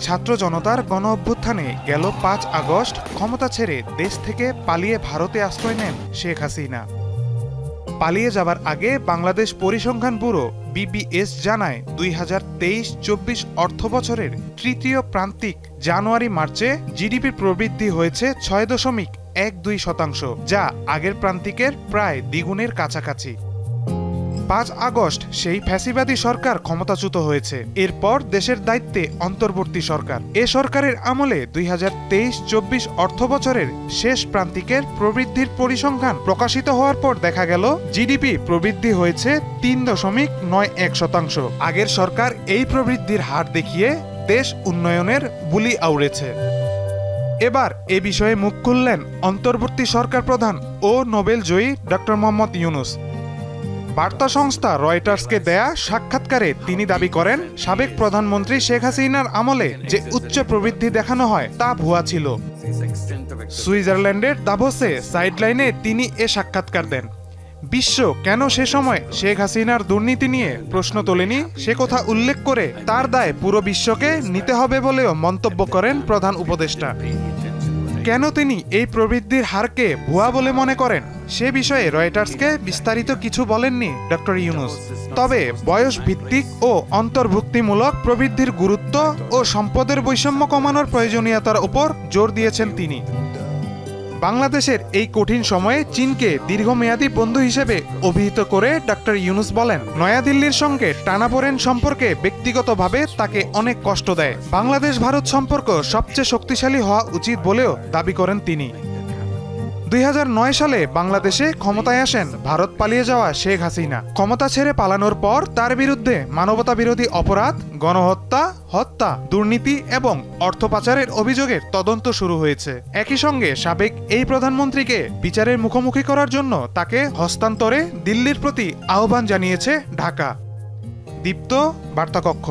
ছাত্র জনতার গণ অভ্যুত্থানে গেল ৫ আগস্ট ক্ষমতা ছেড়ে দেশ থেকে পালিয়ে ভারতে আশ্রয় নেন শেখ হাসিনা। পালিয়ে যাবার আগে বাংলাদেশ পরিসংখ্যান ব্যুরো BBS জানায় ২০২৩-২৪ অর্থবছরের তৃতীয় প্রান্তিক জানুয়ারি মার্চে জিডিপি প্রবৃদ্ধি হয়েছে ৬.১২%, যা আগের প্রান্তিকের প্রায় দ্বিগুণের কাছাকাছি। ৫ আগস্ট সেই ফ্যাসিবাদী সরকার ক্ষমতাচ্যুত হয়েছে। এরপর দেশের দায়িত্বে অন্তর্বর্তী সরকার। এ সরকারের আমলে ২০২৩-২৪ অর্থবছরের শেষ প্রান্তিকের প্রবৃদ্ধির পরিসংখ্যান প্রকাশিত হওয়ার পর দেখা গেল জিডিপি প্রবৃদ্ধি হয়েছে ৩.৯১%। আগের সরকার এই প্রবৃদ্ধির হার দেখিয়ে দেশ উন্নয়নের বুলি আউড়েছে। এবার এ বিষয়ে মুখ খুললেন অন্তর্বর্তী সরকার প্রধান ও নোবেল জয়ী ডক্টর মোহাম্মদ ইউনূস। বার্তা সংস্থা রয়টার্সকে দেয়া সাক্ষাৎকারে তিনি দাবি করেন, সাবেক প্রধানমন্ত্রী শেখ হাসিনার আমলে যে উচ্চ প্রবৃদ্ধি দেখানো হয় তা ভুয়া ছিল। সুইজারল্যান্ডের দাভোসে সাইডলাইনে তিনি এ সাক্ষাৎকার দেন। বিশ্ব কেন সে সময় শেখ হাসিনার দুর্নীতি নিয়ে প্রশ্ন তোলেনি সে কথা উল্লেখ করে তার দায় পুরো বিশ্বকে নিতে হবে বলেও মন্তব্য করেন প্রধান উপদেষ্টা। কেন তিনি এই প্রবৃদ্ধির হারকে ভুয়া বলে মনে করেন সে বিষয়ে রয়টার্সকে বিস্তারিত কিছু বলেননি ডক্টর ইউনূস। তবে বয়স ভিত্তিক ও অন্তর্ভুক্তিমূলক প্রবৃদ্ধির গুরুত্ব ও সম্পদের বৈষম্য কমানোর প্রয়োজনীয়তার উপর জোর দিয়েছেন তিনি। বাংলাদেশের এই কঠিন সময়ে চীনকে দীর্ঘমেয়াদী বন্ধু হিসেবে অভিহিত করে ডক্টর ইউনূস বলেন, নয়াদিল্লির সঙ্গে টানাপোড়েন সম্পর্কে ব্যক্তিগতভাবে তাকে অনেক কষ্ট দেয়। বাংলাদেশ ভারত সম্পর্ক সবচেয়ে শক্তিশালী হওয়া উচিত বলেও দাবি করেন তিনি। ২০০৯ সালে বাংলাদেশে ক্ষমতায় আসেন ভারত পালিয়ে যাওয়া শেখ হাসিনা। ক্ষমতা ছেড়ে পালানোর পর তার বিরুদ্ধে মানবতা বিরোধী অপরাধ, গণহত্যা, হত্যা, দুর্নীতি এবং অর্থ পাচারের অভিযোগের তদন্ত শুরু হয়েছে। একই সঙ্গে সাবেক এই প্রধানমন্ত্রীকে বিচারের মুখোমুখি করার জন্য তাকে হস্তান্তরে দিল্লির প্রতি আহ্বান জানিয়েছে ঢাকা। দীপ্ত বার্তাকক্ষ।